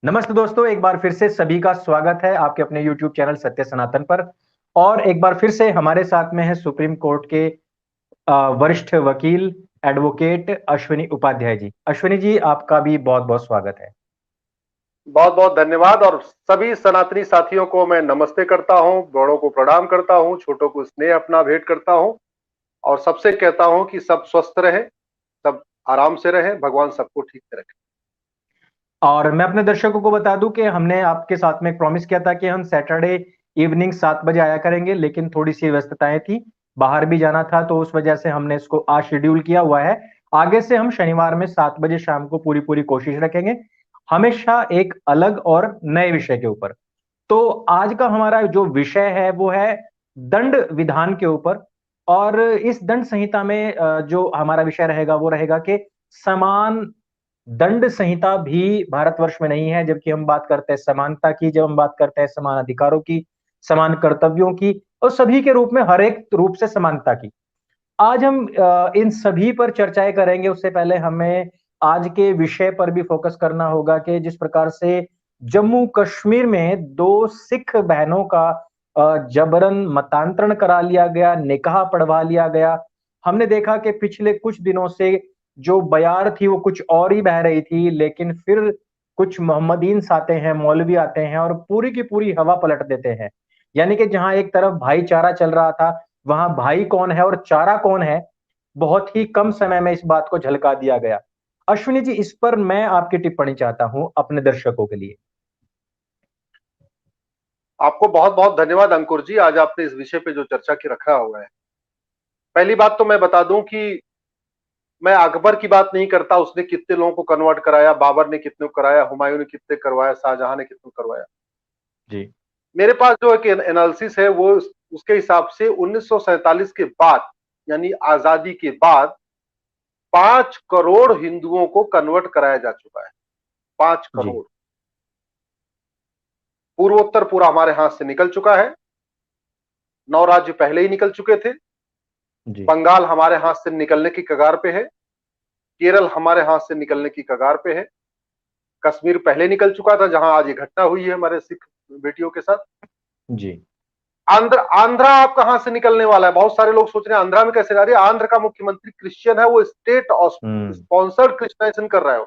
नमस्ते दोस्तों, एक बार फिर से सभी का स्वागत है आपके अपने YouTube चैनल सत्य सनातन पर। और एक बार फिर से हमारे साथ में है सुप्रीम कोर्ट के वरिष्ठ वकील एडवोकेट अश्विनी उपाध्याय जी। अश्विनी जी, आपका भी बहुत बहुत स्वागत है। बहुत बहुत धन्यवाद। और सभी सनातनी साथियों को मैं नमस्ते करता हूं, बड़ों को प्रणाम करता हूं, छोटों को स्नेह अपना भेंट करता हूं और सबसे कहता हूं कि सब स्वस्थ रहें, सब आराम से रहें, भगवान सबको ठीक से रखें। और मैं अपने दर्शकों को बता दूं कि हमने आपके साथ में एक प्रॉमिस किया था कि हम सैटरडे इवनिंग 7 बजे आया करेंगे, लेकिन थोड़ी सी व्यस्तताएं थी, बाहर भी जाना था, तो उस वजह से हमने इसको आज शेड्यूल किया हुआ है। आगे से हम शनिवार में 7 बजे शाम को पूरी पूरी कोशिश रखेंगे, हमेशा एक अलग और नए विषय के ऊपर। तो आज का हमारा जो विषय है वो है दंड विधान के ऊपर। और इस दंड संहिता में जो हमारा विषय रहेगा वो रहेगा कि समान दंड संहिता भी भारतवर्ष में नहीं है, जबकि हम बात करते हैं समानता की, जब हम बात करते हैं समान अधिकारों की, समान कर्तव्यों की, और सभी के रूप में हर एक रूप से समानता की। आज हम इन सभी पर चर्चाएं करेंगे। उससे पहले हमें आज के विषय पर भी फोकस करना होगा कि जिस प्रकार से जम्मू कश्मीर में दो सिख बहनों का जबरन मतांतरण करा लिया गया, निकाह पढ़वा लिया गया। हमने देखा कि पिछले कुछ दिनों से जो बयार थी वो कुछ और ही बह रही थी, लेकिन फिर कुछ मोहम्मदीन आते हैं, मौलवी आते हैं और पूरी की पूरी हवा पलट देते हैं। यानी कि जहां एक तरफ भाईचारा चल रहा था, वहां भाई कौन है और चारा कौन है, बहुत ही कम समय में इस बात को झलका दिया गया। अश्विनी जी, इस पर मैं आपकी टिप्पणी चाहता हूं अपने दर्शकों के लिए। आपको बहुत बहुत धन्यवाद अंकुर जी, आज आपने इस विषय पे जो चर्चा की रखा हुआ है। पहली बात तो मैं बता दूं कि मैं अकबर की बात नहीं करता, उसने कितने लोगों को कन्वर्ट कराया, बाबर ने कितने को कराया, हुमायूं ने कितने करवाया, शाहजहां ने कितने को करवाया। जी। मेरे पास जो एक एनालिसिस है वो उसके हिसाब से 1947 के बाद, यानी आजादी के बाद 5 करोड़ हिंदुओं को कन्वर्ट कराया जा चुका है। 5 करोड़। जी। पूर्वोत्तर पूरा हमारे हाथ से निकल चुका है। 9 राज्य पहले ही निकल चुके थे। जी। बंगाल हमारे हाथ से निकलने की कगार पे है। केरल हमारे हाथ से निकलने की कगार पे है। कश्मीर पहले निकल चुका था, जहां आज ये घटना हुई है हमारे सिख बेटियों के साथ। जी। आंध्रा आप कहां से निकलने वाला है? बहुत सारे लोग सोच रहे हैं आंध्रा में कैसे जा रही है। आंध्र का मुख्यमंत्री क्रिश्चियन है, वो स्टेट हम्म। स्पॉन्सर्ड क्रिश्चियनाइजेशन कर रहा है।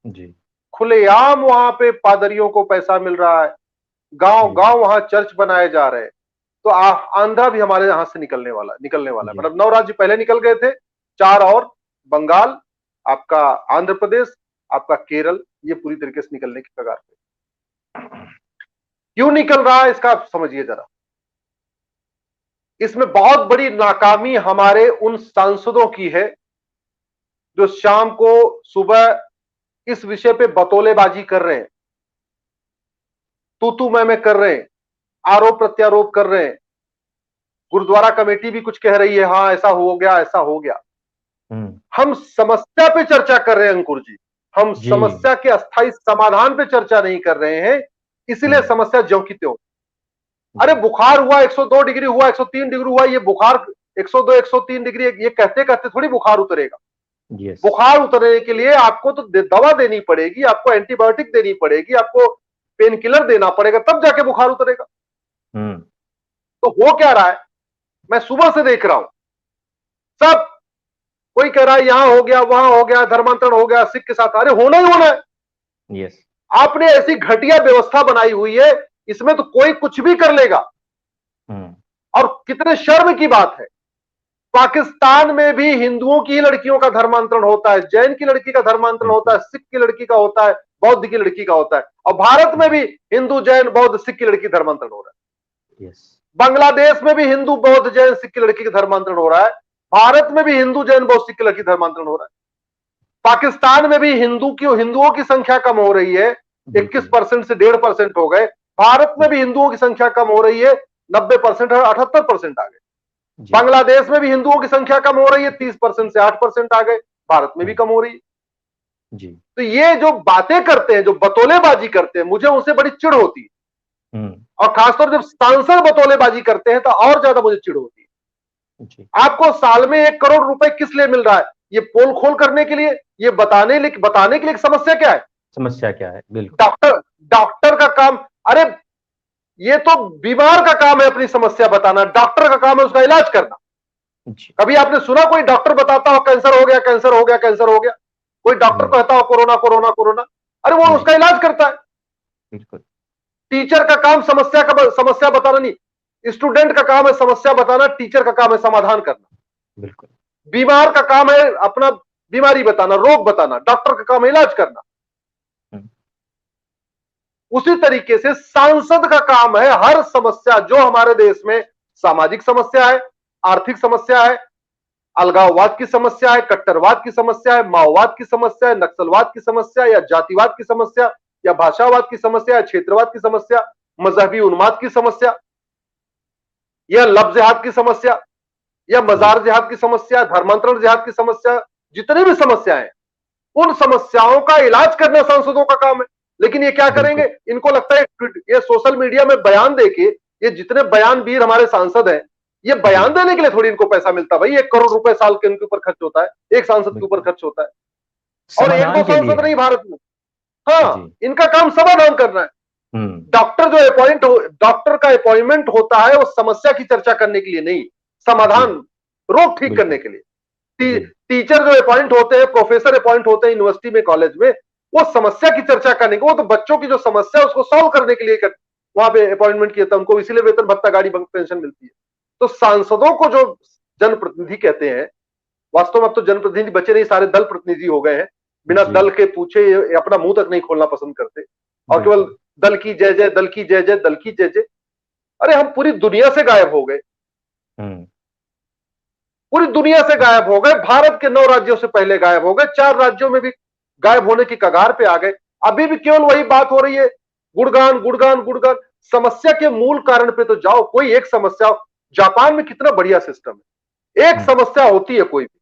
जी। खुलेआम वहां पे पादरियों को पैसा मिल रहा है। गांव जी। गांव वहां चर्च बनाए जा रहे हैं। तो आंध्रा भी हमारे यहां से निकलने वाला है। जी। मतलब 9 राज्य पहले निकल गए थे, 4 और, बंगाल, आपका आंध्र प्रदेश, आपका केरल, ये पूरी तरीके से निकलने की कगार पे। क्यों निकल रहा है इसका आप समझिए जरा। इसमें बहुत बड़ी नाकामी हमारे उन सांसदों की है जो शाम को सुबह इस विषय पे बतौलेबाजी कर रहे हैं, तू मैं कर रहे हैं, आरोप प्रत्यारोप कर रहे हैं। गुरुद्वारा कमेटी भी कुछ कह रही है, हाँ ऐसा हो गया, ऐसा हो गया। हम्म। हम समस्या पे चर्चा कर रहे हैं अंकुर जी। हम जी। समस्या के अस्थायी समाधान पे चर्चा नहीं कर रहे हैं, इसीलिए हम्म। समस्या ज्यों की त्यों। अरे जी। बुखार हुआ, 102 डिग्री हुआ, 103 डिग्री हुआ, ये बुखार 102 103 डिग्री ये कहते कहते थोड़ी बुखार उतरेगा। यस। बुखार उतरने के लिए आपको तो दवा देनी पड़ेगी, आपको एंटीबायोटिक देनी पड़ेगी, आपको पेन किलर देना पड़ेगा, तब जाके बुखार उतरेगा। हम्म। तो हो क्या रहा है, मैं सुबह से देख रहा हूं, सब कोई कह रहा है यहां हो गया, वहां हो गया, धर्मांतरण हो गया सिख के साथ। अरे होना ही होना है। यस। आपने ऐसी घटिया व्यवस्था बनाई हुई है, इसमें तो कोई कुछ भी कर लेगा। हम्म। और कितने शर्म की बात है, पाकिस्तान में भी हिंदुओं की लड़कियों का धर्मांतरण होता है, जैन की लड़की का धर्मांतरण होता है, बिल्कुल। सिख की लड़की का होता है, बौद्ध की लड़की का होता है। और भारत में जी। भी हिंदू जैन बौद्ध सिख की लड़की धर्मांतरण हो रहा है। यस। बांग्लादेश में भी हिंदू बौद्ध जैन सिख की लड़की का धर्मांतरण हो रहा है। भारत में भी हिंदू जैन बौद्ध सिख की लड़की धर्मांतरण हो रहा है। पाकिस्तान में भी हिंदुओं की संख्या कम हो रही है, बिल्कुल। 21% से 1.5% हो गए। भारत में भी हिंदुओं की संख्या कम हो रही है, 90% और 78% आ गए। जी। बांग्लादेश में भी हिंदुओं की संख्या कम हो रही है, 30% से 8% आ गए। भारत में भी हम्म। कम हो रही है। जी। तो ये जो बातें करते हैं, जो बतौलेबाजी करते हैं, मुझे उनसे बड़ी चिढ़ होती है। हम्म। और खासतौर जब सांसद बतौलेबाजी करते हैं तो और ज्यादा मुझे चिढ़ होती है। जी। आपको साल में 1 करोड़ रुपए किस लिए मिल रहा है? ये पोल खोल करने के लिए? ये बताने के लिए कि समस्या क्या है? समस्या क्या है, बिल्कुल। डॉक्टर डॉक्टर का काम, अरे ये तो बीमार का काम है अपनी समस्या बताना, डॉक्टर का काम है उसका इलाज करना। जी। कभी आपने सुना कोई डॉक्टर बताता हो कैंसर हो गया, कैंसर हो गया, कैंसर हो गया? कोई डॉक्टर नहीं। कहता हो कोरोना कोरोना कोरोना? अरे वो नहीं। उसका इलाज करता है। बिल्कुल। टीचर का काम समस्या बताना नहीं, स्टूडेंट का काम है समस्या बताना, टीचर का काम है समाधान करना। बिल्कुल। बीमार का काम है अपना बीमारी बताना, रोग बताना, डॉक्टर का काम है इलाज करना। हम्म। उसी तरीके से सांसद का काम है हर समस्या जो हमारे देश में सामाजिक समस्या है, आर्थिक समस्या है, अलगाववाद की समस्या है, कट्टरवाद की समस्या है, माओवाद की समस्या है, नक्सलवाद की समस्या या जातिवाद की समस्या या भाषावाद की समस्या या क्षेत्रवाद की समस्या, मजहबी उन्माद की समस्या या लब जिहाद की समस्या या मजार जिहाद की समस्या, धर्मांतरण जिहाद की समस्या, जितनी भी समस्याएं हैं उन समस्याओं का इलाज करना सांसदों का काम है। लेकिन ये क्या करेंगे, बिल्कुल। इनको लगता है ये सोशल मीडिया में बयान देके, ये जितने बयानवीर हमारे सांसद हैं, ये जी। बयान देने के लिए थोड़ी इनको पैसा मिलता है भाई। 1 करोड़ रुपए साल के इनके ऊपर खर्च होता है, एक सांसद के ऊपर बिल्कुल। खर्च होता है। और एक दो समाधान के लिए सांसद है। नहीं भारत में। हाँ, जी। इनका काम समाधान करना है। हम्म। डॉक्टर डॉक्टर का अपॉइंटमेंट होता है वो समस्या की चर्चा करने के लिए नहीं, जी। समाधान, रोग ठीक करने बिल्कुल। के लिए। जी। टीचर जो अपॉइंट होते हैं, प्रोफेसर अपॉइंट होते हैं यूनिवर्सिटी में, कॉलेज में, वो समस्या की चर्चा करने के, वो तो बच्चों की जो समस्या है उसको सॉल्व करने के लिए वहां पे अपॉइंटमेंट किया था। उनको इसीलिए वेतन भत्ता, गाड़ी पेंशन मिलती है। तो सांसदों को जो जनप्रतिनिधि कहते हैं, वास्तव में अब तो जनप्रतिनिधि बचे नहीं, सारे दल प्रतिनिधि हो गए हैं। बिना जी। दल के पूछे ये अपना मुंह तक नहीं खोलना पसंद करते और केवल बिल्कुल। दल की जय जय, दल की जय जय, दल की जय जय। अरे हम पूरी दुनिया से गायब हो गए, हम्म। पूरी दुनिया से गायब हो गए। भारत के 9 राज्यों से पहले गायब हो गए, 4 राज्यों में भी गायब होने की कगार पे आ गए। अभी भी केवल वही बात हो रही है, गुणगान गुणगान गुणगान। समस्या के मूल कारण पे तो जाओ, कोई एक समस्या। जापान में कितना बढ़िया सिस्टम है, एक हम्म। समस्या होती है कोई भी,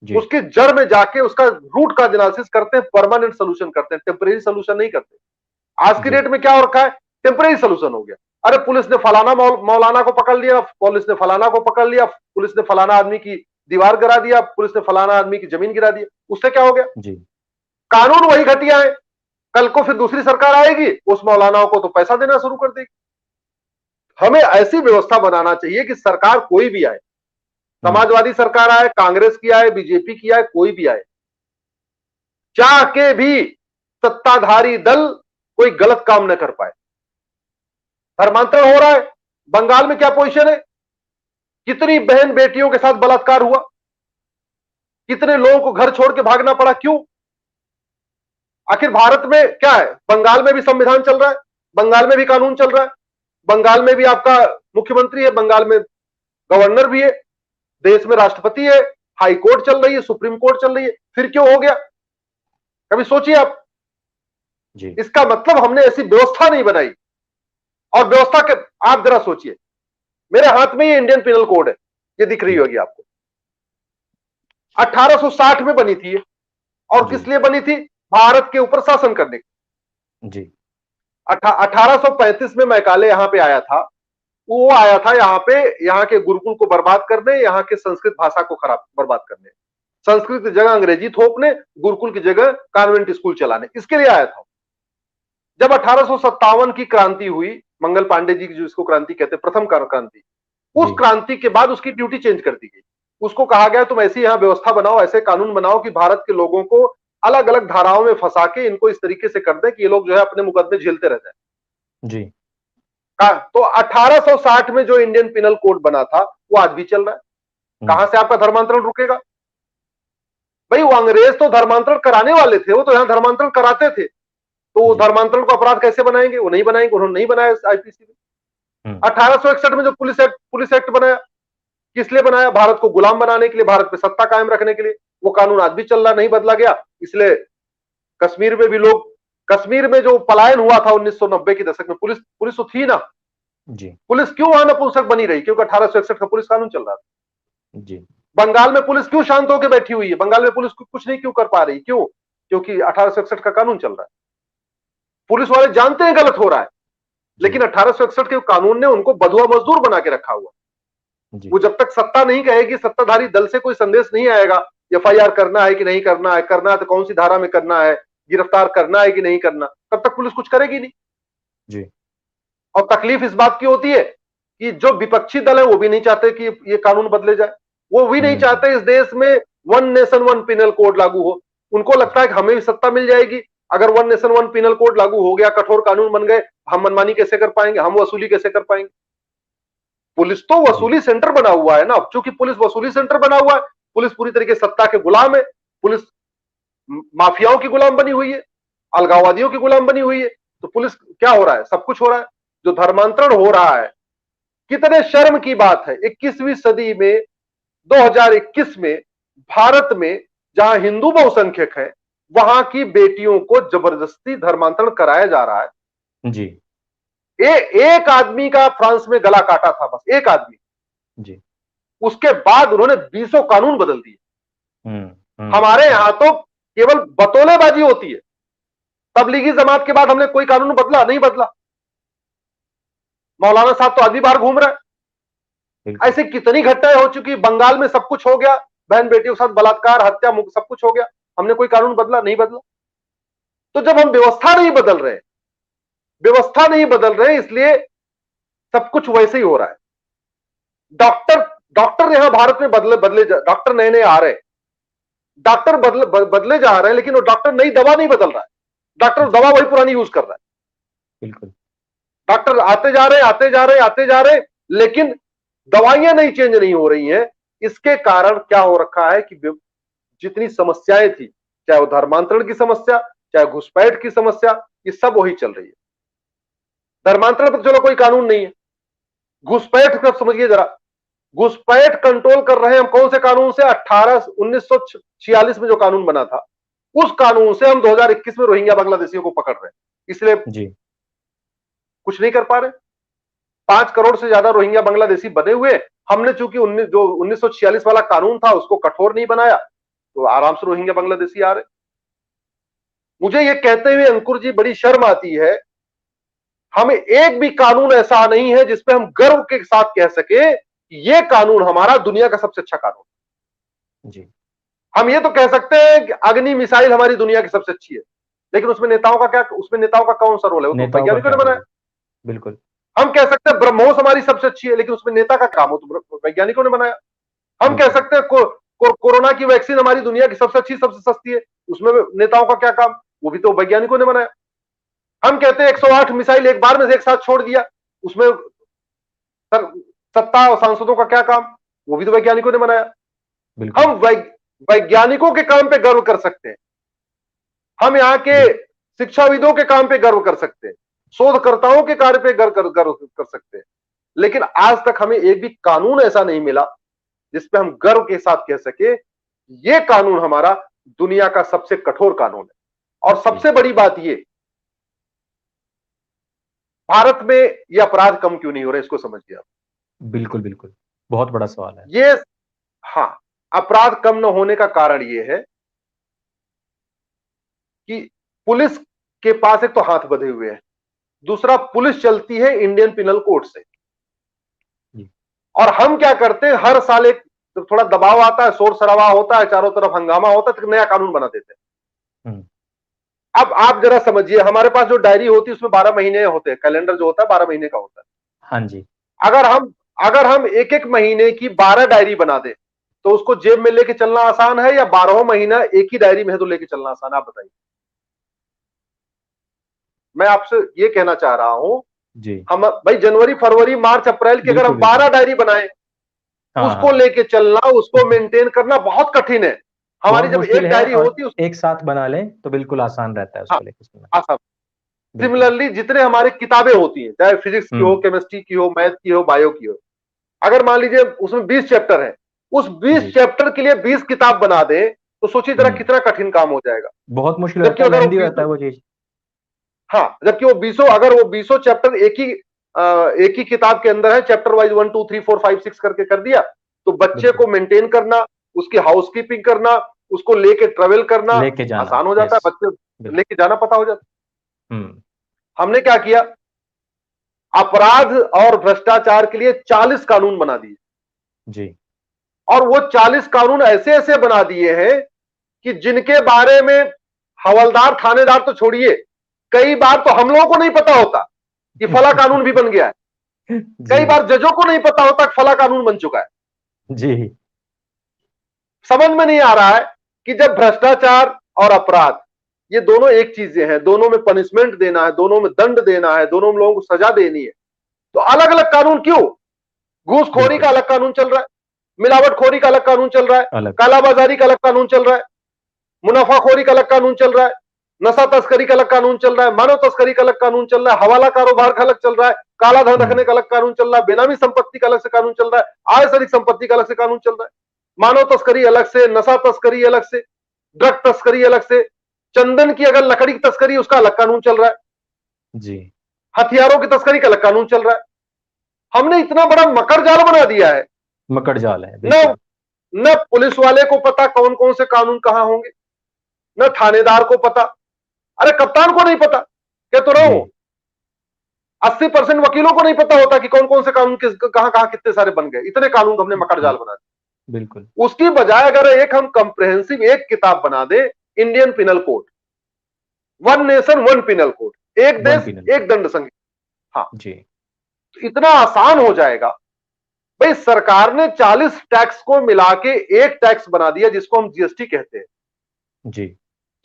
जी। उसकी जड़ में जाके उसका रूट का एनालिसिस करते हैं, परमानेंट सोल्यूशन करते हैं, टेम्परेरी सोल्यूशन नहीं करते। आज की जी। डेट में क्या हो रखा है, टेम्परेरी सोल्यूशन हो गया। अरे पुलिस ने फलाना मौलाना को पकड़ लिया, पुलिस ने फलाना को पकड़ लिया, पुलिस ने फलाना आदमी की दीवार गिरा दिया, पुलिस ने फलाना आदमी की जमीन गिरा दी, उससे क्या हो गया? जी। कानून वही घटिया है। कल को फिर दूसरी सरकार आएगी, उस मौलानाओं को तो पैसा देना शुरू कर देगी। हमें ऐसी व्यवस्था बनाना चाहिए कि सरकार कोई भी आए, हम्म। समाजवादी सरकार आए, कांग्रेस की आए, बीजेपी की आए, कोई भी आए, चाह के भी सत्ताधारी दल कोई गलत काम न कर पाए। धर्मांतरण हो रहा है, बंगाल में क्या पोजीशन है, कितनी बहन बेटियों के साथ बलात्कार हुआ, कितने लोगों को घर छोड़ के भागना पड़ा, क्यों? आखिर भारत में क्या है, बंगाल में भी संविधान चल रहा है, बंगाल में भी कानून चल रहा है, बंगाल में भी आपका मुख्यमंत्री है, बंगाल में गवर्नर भी है, देश में राष्ट्रपति है, हाई कोर्ट चल रही है, सुप्रीम कोर्ट चल रही है, फिर क्यों हो गया? कभी सोचिए आप। जी। इसका मतलब हमने ऐसी व्यवस्था नहीं बनाई। और व्यवस्था के, आप जरा सोचिए, मेरे हाथ में ये इंडियन पिनल कोड है, ये दिख रही जी। होगी आपको, 1860 में बनी थी ये। और जी। किस लिए बनी थी? भारत के ऊपर शासन करने के। जी। 1835 में मैकाले यहां पे आया था। वो आया था यहाँ पे, यहाँ के गुरुकुल को बर्बाद करने, यहाँ के संस्कृत भाषा को खराब बर्बाद करने, संस्कृत की जगह अंग्रेजी थोपने, गुरुकुल की जगह कॉन्वेंट स्कूल चलाने, इसके लिए आया था। जब 1857 की क्रांति हुई, मंगल पांडे जी की जो इसको क्रांति कहते हैं, प्रथम क्रांति, उस जी। क्रांति के बाद उसकी ड्यूटी चेंज कर दी गई। उसको कहा गया तुम ऐसी यहां व्यवस्था बनाओ, ऐसे कानून बनाओ कि भारत के लोगों को अलग अलग धाराओं में फंसा के इनको इस तरीके से कर दें कि ये लोग जो है अपने मुकदमे झेलते रह जाए। जी। तो 1860 में जो इंडियन पिनल कोड बना था वो आज भी चल रहा है। कहां से आपका धर्मांतरण रुकेगा भाई? वो अंग्रेज तो धर्मांतरण कराने वाले थे, वो तो यहां धर्मांतरण कराते थे, तो वो जी। धर्मांतरण को अपराध कैसे बनाएंगे? वो नहीं बनाएंगे, उन्होंने नहीं बनाया आईपीसी में। हम्म। 1861 में जो पुलिस एक्ट बनाया, किस लिए बनाया? भारत को गुलाम बनाने के लिए, भारत पे सत्ता कायम रखने के लिए। वो कानून आज भी चल रहा, नहीं बदला गया। इसलिए कश्मीर में भी लोग, कश्मीर में जो पलायन हुआ था 1990 के दशक में, पुलिस पुलिस तो थी ना, जी। पुलिस क्यों वहां नपुंसक बनी रही? क्योंकि 1861 का पुलिस कानून चल रहा था। जी। बंगाल में पुलिस क्यों शांत होकर बैठी हुई है? बंगाल में पुलिस कुछ नहीं क्यों कर पा रही? क्यों? क्योंकि 1861 का कानून चल रहा है। पुलिस वाले जानते हैं गलत हो रहा है, जी। लेकिन 1861 के कानून ने उनको बधुआ मजदूर बना के रखा हुआ। जी। वो जब तक सत्ता नहीं कहेगी, सत्ताधारी दल से कोई संदेश नहीं आएगा, एफआईआर करना है कि नहीं करना है, करना है तो कौन सी धारा में करना है, गिरफ्तार करना है कि नहीं करना, तब तक पुलिस कुछ करेगी नहीं जी। और तकलीफ इस बात की होती है कि जो विपक्षी दल है वो भी नहीं चाहते कि ये कानून बदले जाए, वो भी नहीं चाहते इस देश में one nation one penal code लागू हो। उनको लगता है कि हमें भी सत्ता मिल जाएगी, अगर one nation one penal code लागू हो गया, कठोर कानून बन गए, हम मनमानी कैसे कर पाएंगे, हम वसूली कैसे कर पाएंगे। पुलिस तो वसूली सेंटर बना हुआ है ना, चूंकि पुलिस वसूली सेंटर बना हुआ है, पुलिस पूरी तरीके से सत्ता के गुलाम है, पुलिस माफियाओं की गुलाम बनी हुई है, अलगाववादियों की गुलाम बनी हुई है। तो पुलिस क्या हो रहा है, सब कुछ हो रहा है। जो धर्मांतरण हो रहा है, कितने शर्म की बात है 21वीं सदी में, 2021 में भारत में जहां हिंदू बहुसंख्यक है, वहां की बेटियों को जबरदस्ती धर्मांतरण कराया जा रहा है जी। एक आदमी का फ्रांस में गला काटा था, बस एक आदमी जी। उसके बाद उन्होंने 20 कानून बदल दिए। हमारे यहां तो केवल बतौलेबाजी होती है। तबलीगी जमात के बाद हमने कोई कानून बदला नहीं, बदला। मौलाना साहब तो आदमी बाहर घूम रहे हैं। ऐसे कितनी घटनाएं हो चुकी, बंगाल में सब कुछ हो गया, बहन बेटियों के साथ बलात्कार, हत्या, सब कुछ हो गया, हमने कोई कानून बदला नहीं, बदला। तो जब हम व्यवस्था नहीं बदल रहे, व्यवस्था नहीं बदल रहे, इसलिए सब कुछ वैसे ही हो रहा है। डॉक्टर यहां भारत में बदले डॉक्टर नए नए आ रहे हैं, डॉक्टर बदले जा रहे हैं, लेकिन वो डॉक्टर नई दवा नहीं बदल रहा है, डॉक्टर दवा वही पुरानी यूज कर रहा है। बिल्कुल। डॉक्टर आते जा रहे हैं, आते जा रहे हैं, आते जा रहे हैं, लेकिन दवाइयां नहीं चेंज नहीं हो रही हैं। इसके कारण क्या हो रखा है कि जितनी समस्याएं थी, चाहे वो धर्मांतरण की समस्या, चाहे घुसपैठ की समस्या, ये सब वही चल रही है। धर्मांतरण पर चलो कोई कानून नहीं है, घुसपैठ का समझिए जरा, घुसपैठ कंट्रोल कर रहे हैं हम कौन से कानून से? 1946 में जो कानून बना था, उस कानून से हम 2021 में रोहिंग्या बांग्लादेशियों को पकड़ रहे हैं, इसलिए जी। कुछ नहीं कर पा रहे। 5 करोड़ से ज्यादा रोहिंग्या बांग्लादेशी बने हुए, हमने चूंकि 1946 वाला कानून था उसको कठोर नहीं बनाया, तो आराम से रोहिंग्या बांग्लादेशी आ रहे। मुझे ये कहते हुए अंकुर जी बड़ी शर्म आती है, हमें एक भी कानून ऐसा नहीं है जिसपे हम गर्व के साथ कह सके ये कानून हमारा दुनिया का सबसे अच्छा कानून। जी। हम ये तो कह सकते हैं कि अग्नि मिसाइल हमारी दुनिया की सबसे अच्छी है, लेकिन उसमें नेताओं का क्या, उसमें नेताओं का कौन सा रोल है? वो तो वैज्ञानिकों ने बनाया। बिल्कुल। हम कह सकते हैं ब्रह्मोस हमारी सबसे अच्छी है, लेकिन उसमें नेता का काम हो तो वैज्ञानिकों ने बनाया। हम कह सकते हैं कोरोना की वैक्सीन हमारी दुनिया की सबसे अच्छी, सबसे सस्ती है, उसमें नेताओं का क्या काम? वो भी तो वैज्ञानिकों ने बनाया। हम कहते हैं 108 मिसाइल एक बार में से एक साथ छोड़ दिया, उसमें सत्ता और सांसदों का क्या काम? वो भी तो वैज्ञानिकों ने बनाया। हम वैज्ञानिकों के काम पे गर्व कर सकते हैं, हम यहाँ के शिक्षाविदों के काम पे गर्व कर सकते हैं, शोधकर्ताओं के कार्य पे गर्व कर सकते हैं, लेकिन आज तक हमें एक भी कानून ऐसा नहीं मिला जिसपे हम गर्व के साथ कह सके ये कानून हमारा दुनिया का सबसे कठोर कानून है। और सबसे बड़ी बात ये, भारत में ये अपराध कम क्यों नहीं हो रहे, इसको समझिए आप। बिल्कुल बिल्कुल, बहुत बड़ा सवाल है ये। हाँ, अपराध कम न होने का कारण ये है कि पुलिस के पास एक तो हाथ बंधे हुए हैं, दूसरा पुलिस चलती है इंडियन पिनल कोड से, और हम क्या करते हैं, हर साल एक थोड़ा दबाव आता है, शोर शराबा होता है, चारों तरफ हंगामा होता है, तो नया कानून बना देते हैं। अब आप जरा समझिए, हमारे पास जो डायरी होती है उसमें 12 महीने होते हैं, कैलेंडर जो होता है 12 महीने का होता है। हाँ जी। अगर हम एक एक महीने की 12 डायरी बना दे तो उसको जेब में लेके चलना आसान है, या 12 महीना एक ही डायरी में है तो लेके चलना आसान है? आप बताइए। मैं आपसे ये कहना चाह रहा हूं जी, हम भाई जनवरी फरवरी मार्च अप्रैल की अगर हम 12 डायरी बनाए, उसको लेके चलना, उसको मेंटेन करना बहुत कठिन है। हमारी जब एक डायरी होती है एक साथ बना लें तो बिल्कुल आसान रहता है उसको लेके चलना। आसान। सिमिलरली जितने हमारे किताबें होती हैं, चाहे फिजिक्स की हो, केमिस्ट्री की हो, मैथ की हो, बायो की हो, अगर मान लीजिए उसमें 20 चैप्टर है, उस 20 चैप्टर के लिए 20 किताब बना दे तो सोचिए जरा कितना कठिन काम हो जाएगा। बहुत मुश्किल होता है, लेंथी होता है वो चीज। हाँ, जबकि वो 20 अगर वो 20 चैप्टर एक ही किताब के अंदर है, चैप्टर वाइज 1 2 3 4 5 6 करके कर दिया, तो बच्चे को मेंटेन करना, उसकी हाउसकीपिंग करना, उसको लेके ट्रेवल करना आसान हो जाता है, बच्चे लेके जाना पता हो जाता है। हमने क्या किया, अपराध और भ्रष्टाचार के लिए 40 कानून बना दिए जी, और वो 40 कानून ऐसे ऐसे बना दिए हैं कि जिनके बारे में हवलदार थानेदार तो छोड़िए, कई बार तो हम लोगों को नहीं पता होता कि फला कानून भी बन गया है। कई जी बार जजों को नहीं पता होता कि फला कानून बन चुका है। जी समझ में नहीं आ रहा है कि जब भ्रष्टाचार और अपराध ये दोनों एक चीजें हैं, दोनों में पनिशमेंट देना है, दोनों में दंड देना है, दोनों में लोगों को सजा देनी है, तो अलग अलग कानून क्यों? घूसखोरी का बिल्कुल अलग कानून चल रहा है, मिलावटखोरी का अलग कानून चल रहा है, अलग। कालाबाजारी का अलग कानून चल रहा है, मुनाफाखोरी का अलग कानून चल रहा है, नशा तस्करी का अलग कानून चल रहा है, मानव तस्करी का अलग कानून चल रहा है, हवाला कारोबार का अलग चल रहा है, काला धन रखने का अलग कानून चल रहा है, बेनामी संपत्ति का अलग से कानून चल रहा है, आय से अधिक संपत्ति का अलग से कानून चल रहा है, मानव तस्करी अलग से, नशा तस्करी अलग से, ड्रग तस्करी अलग से, चंदन की अगर लकड़ी की तस्करी उसका अलग कानून चल रहा है, जी हथियारों की तस्करी का अलग कानून चल रहा है। हमने इतना बड़ा मकर जाल बना दिया है, मकड़ जाल है न बिल्कुल। न पुलिस वाले को पता कौन कौन से कानून कहां होंगे, न थानेदार को पता, अरे कप्तान को नहीं पता, कह तो रहा जी हूं 80% वकीलों को नहीं पता होता कि कौन कौन से कानून किस कहां कहां कितने सारे बन गए, इतने कानून हमने मकर जाल बना दिए। बिल्कुल उसकी बजाय अगर एक हम कंप्रहेंसिव एक किताब बना दे, Indian penal code, one nation one penal code, एक वन देश पिनल एक दंड संहिता, हाँ, जी तो इतना आसान हो जाएगा। भाई सरकार ने 40 टैक्स को मिला के एक टैक्स बना दिया जिसको हम जीएसटी कहते हैं। जी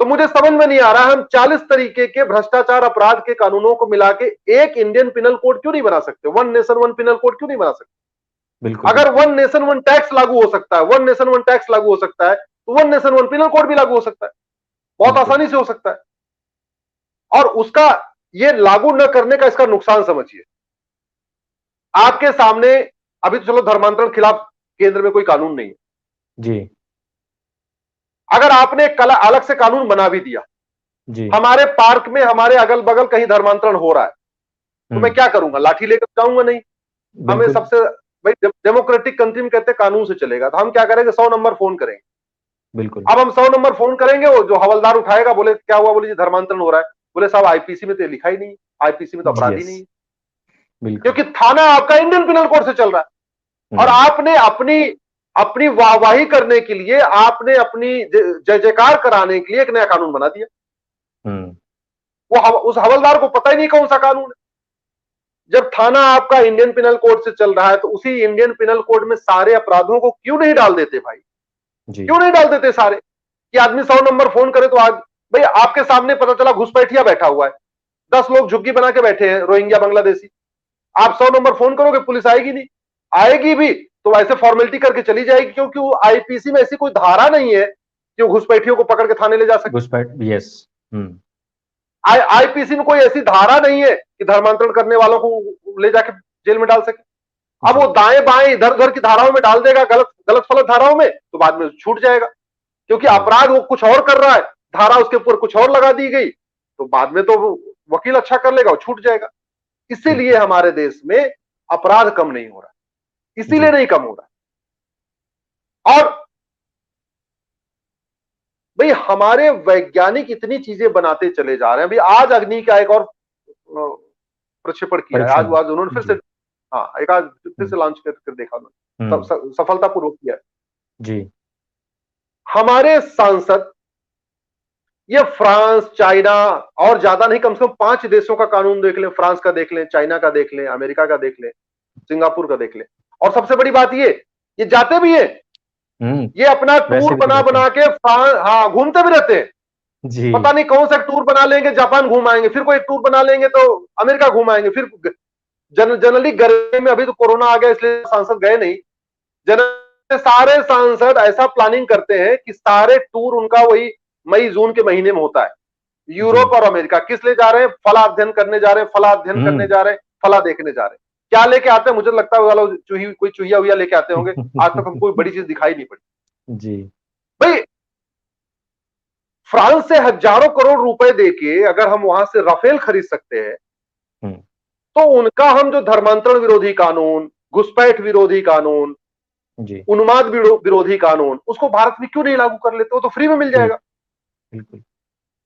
तो मुझे समझ में नहीं आ रहा हम 40 तरीके के भ्रष्टाचार अपराध के कानूनों को मिला के एक इंडियन पिनल कोड क्यों नहीं बना सकते, one nation one penal code क्यों नहीं बना सकते? बिल्कुल अगर बिल्कुल वन नेशन वन टैक्स लागू हो सकता है, वन नेशन वन टैक्स लागू हो सकता है, तो one nation one penal code भी लागू हो सकता है, बहुत बिल्कुल आसानी से हो सकता है। और उसका ये लागू न करने का इसका नुकसान समझिए। आपके सामने अभी तो चलो धर्मांतरण खिलाफ केंद्र में कोई कानून नहीं है, जी अगर आपने कल अलग से कानून बना भी दिया, जी हमारे पार्क में हमारे अगल बगल कहीं धर्मांतरण हो रहा है, तो मैं हम्म क्या करूंगा? लाठी लेकर जाऊंगा नहीं। हमें बिल्कुल सबसे भाई डेमोक्रेटिक कंट्री में कहते हैं कानून से चलेगा, तो हम क्या करेंगे? 100 नंबर फोन करेंगे। बिल्कुल अब हम 100 नंबर फोन करेंगे, वो जो हवलदार उठाएगा, बोले क्या हुआ? बोले जी धर्मांतरण हो रहा है। बोले साहब आईपीसी में तो लिखा ही नहीं, आईपीसी में तो जी अपराधी यस नहीं है, बिल्कुल क्योंकि थाना आपका इंडियन पिनल कोड से चल रहा है। और हम्म आपने अपनी अपनी वाहवाही करने के लिए, आपने अपनी जय जयकार कराने के लिए एक नया कानून बना दिया। हम्म उस हवलदार को पता ही नहीं कौन सा कानून है। जब थाना आपका इंडियन पिनल कोड से चल रहा है, तो उसी इंडियन पिनल कोड में सारे अपराधों को क्यों नहीं डाल देते भाई? जी क्यों नहीं डाल देते सारे? कि आदमी 100 नंबर फोन करे तो आज भाई आपके सामने पता चला घुसपैठिया बैठा हुआ है, 10 लोग झुग्गी बना के बैठे हैं, रोहिंग्या बांग्लादेशी। आप 100 नंबर फोन करोगे, पुलिस आएगी नहीं, आएगी भी तो ऐसे फॉर्मेलिटी करके चली जाएगी, क्योंकि वो आईपीसी में ऐसी कोई धारा नहीं है कि वो घुसपैठियों को पकड़ के थाने ले जा सके। घुसपैठ यस आईपीसी में कोई ऐसी धारा नहीं है कि धर्मांतरण करने वालों को ले जाके जेल में डाल सके। अब वो जी दाएं बाएं इधर उधर की धाराओं में डाल देगा, गलत गलत फलत धाराओं में, तो बाद में छूट जाएगा, क्योंकि जी अपराध वो कुछ और कर रहा है, धारा उसके ऊपर कुछ और लगा दी गई, तो बाद में तो वकील अच्छा कर लेगा, वो छूट जाएगा। इसीलिए बिल्कुल हमारे देश में अपराध कम नहीं हो रहा, इसीलिए जी नहीं कम हो रहा। और भाई हमारे वैज्ञानिक इतनी चीजें बनाते चले जा रहे हैं। भाई आज अग्नि का एक और प्रक्षेपण किया है, आज परीक्षण आज उन्होंने फिर से, जी हाँ एक आज फिर हम्म से लॉन्च कर देखा उन्होंने, हम्म, सफलतापूर्वक किया है। जी हमारे सांसद ये फ्रांस, चाइना और ज्यादा नहीं, कम से कम 5 देशों का कानून देख लें, फ्रांस का देख लें, चाइना का देख लें, अमेरिका का देख लें, सिंगापुर का देख लें। और सबसे बड़ी बात ये जाते भी है, ये अपना टूर वैसे भी तो बना रहते बना हैं के हाँ घूमते भी रहते हैं। जी पता नहीं कौन सा टूर बना लेंगे, जापान घूम आएंगे, फिर कोई टूर बना लेंगे तो अमेरिका घूम आएंगे, फिर जनरली गर्मी में, अभी तो कोरोना आ गया इसलिए सांसद गए नहीं, जनरली सारे सांसद ऐसा प्लानिंग करते हैं कि सारे टूर उनका वही मई जून के महीने में होता है। जी यूरोप और अमेरिका किस लिए जा रहे हैं? फला अध्ययन करने जा रहे हैं, फला अध्ययन करने हम्म जा रहे हैं, फला देखने जा रहे हैं। क्या लेके आते हैं? मुझे लगता है वो लोग कोई चूहिया हुआ लेके आते होंगे। आज तक हमको कोई बड़ी चीज दिखाई नहीं पड़ी जी भाई। फ्रांस से हजारों करोड़ रुपए देके अगर हम वहां से राफेल खरीद सकते हैं, हम्म तो उनका हम जो धर्मांतरण विरोधी कानून, घुसपैठ विरोधी कानून, जी उन्माद विरोधी कानून, उसको भारत में क्यों नहीं लागू कर लेते? वो तो फ्री में मिल बिल्कुल जाएगा। बिल्कुल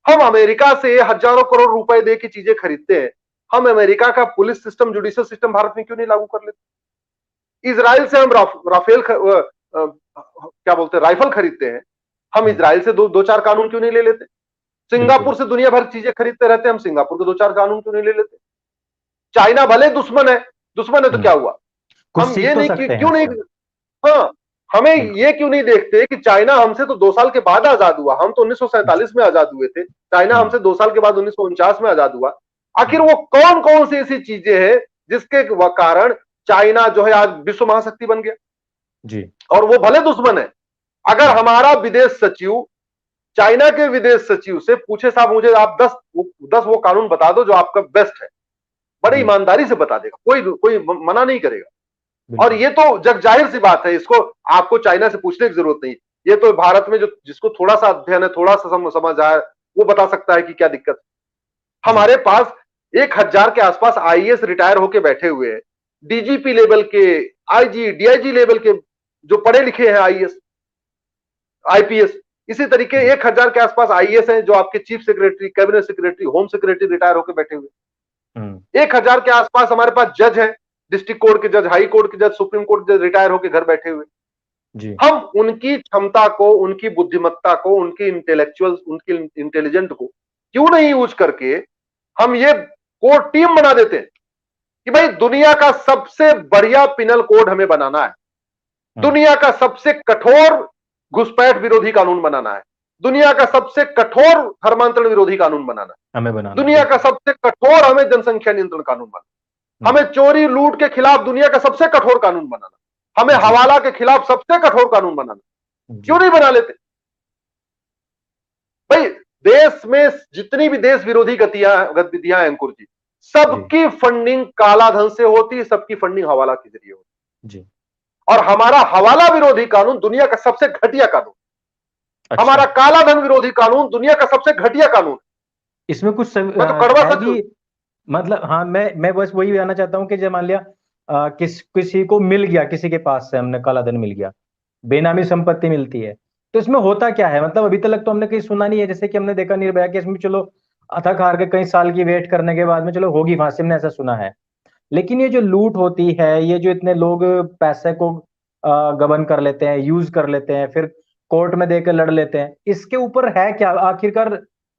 हम अमेरिका से हजारों करोड़ रुपए दे के चीजें खरीदते हैं, हम अमेरिका का police system, judicial system Bharat में क्यों नहीं लागू कर लेते? इसराइल से हम राफेल क्या बोलते हैं, राइफल खरीदते हैं, हम इसराइल से दो चार कानून क्यों नहीं ले लेते? सिंगापुर से दुनिया भर की चीजें खरीदते रहते हैं, हम सिंगापुर के 2-4 कानून क्यों नहीं ले लेते? चाइना भले दुश्मन है तो क्या हुआ? कुछ हम सीख ये तो नहीं सकते हैं क्यों नहीं, उससे। हाँ, हमें बिल्कुल। ये क्यों नहीं देखते कि चाइना हमसे तो 2 साल के बाद आजाद हुआ, हम तो 1947 में आजाद हुए थे, चाइना हम्म, हमसे 2 साल के बाद 1949 में आजाद हुआ। आखिर हम्म, वो कौन कौन सी ऐसी चीजें हैं जिसके कारण चाइना जो है आज विश्व महाशक्ति बन गया? जी। और वो भले दुश्मन है। अगर हमारा विदेश सचिव चाइना के विदेश सचिव से पूछे, साहब मुझे आप 10 वो कानून बता दो जो आपका बेस्ट है, बड़ी जी। ईमानदारी से बता देगा, कोई कोई मना नहीं करेगा। और बिल्कुल। ये तो जग जाहिर सी बात है, इसको आपको चाइना से पूछने की जरूरत नहीं। ये तो भारत में जो जिसको थोड़ा सा अध्ययन है, थोड़ा सा समझ आया, वो बता सकता है कि क्या दिक्कत है। जी। हमारे पास 1,000 के आसपास आईएएस रिटायर होके बैठे हुए हैं, डीजीपी लेवल के, आईजी डीआईजी लेवल के जो पढ़े लिखे हैं आईएएस आईपीएस। इसी तरीके जी। 1,000 के आसपास आईएएस हैं जो आपके chief secretary, cabinet secretary, home secretary retire होकर बैठे हुए। हम्म। 1,000 के आसपास हमारे पास जज है, डिस्ट्रिक्ट कोर्ट के जज, हाई कोर्ट के जज, सुप्रीम कोर्ट के जज रिटायर होकर घर बैठे हुए। जी। हम उनकी क्षमता को, उनकी बुद्धिमत्ता को, उनकी इंटेलेक्चुअल, उनकी इंटेलिजेंट को क्यों नहीं यूज करके हम ये कोर्ट टीम बना देते हैं कि भाई दुनिया का सबसे बढ़िया पिनल कोड हमें बनाना है, दुनिया का सबसे कठोर घुसपैठ विरोधी कानून बनाना है, दुनिया का सबसे कठोर धर्मांतरण विरोधी कानून बनाना है, हमें बनाना है, दुनिया का बिल्कुल। सबसे कठोर हमें जनसंख्या नियंत्रण कानून बनाना, हमें चोरी लूट के खिलाफ दुनिया का सबसे कठोर कानून बनाना, हमें जी। हवाला के खिलाफ सबसे कठोर कानून बनाना। जी। क्यों नहीं बना लेते भाई? देश में जितनी भी देश विरोधी गतिविधियां हैं अंकुर जी, जी। सबकी फंडिंग काला धन से होती है, सबकी फंडिंग हवाला के जरिए होती जी। है। और हमारा हवाला विरोधी कानून दुनिया का सबसे घटिया कानून, अच्छा। हमारा काला धन विरोधी कानून दुनिया का सबसे घटिया कानून। इसमें कुछ मैं तो कड़वा है सच। भी, मतलब हाँ, मैं बस वही जानना चाहता हूँ कि जब मान लिया किसी को मिल गया, किसी के पास से हमने काला धन मिल गया, बेनामी संपत्ति मिलती है, तो इसमें होता क्या है? मतलब अभी तक तो हमने कहीं सुना नहीं है। जैसे कि हमने देखा निर्भया केस में, चलो अथक हार के कई साल की वेट करने के बाद में चलो होगी फांसी, हमने ऐसा सुना है। लेकिन ये जो लूट होती है, ये जो इतने लोग पैसे को गबन कर लेते हैं, यूज कर लेते हैं, फिर कोर्ट में देकर लड़ लेते हैं, इसके ऊपर है क्या आखिरकार?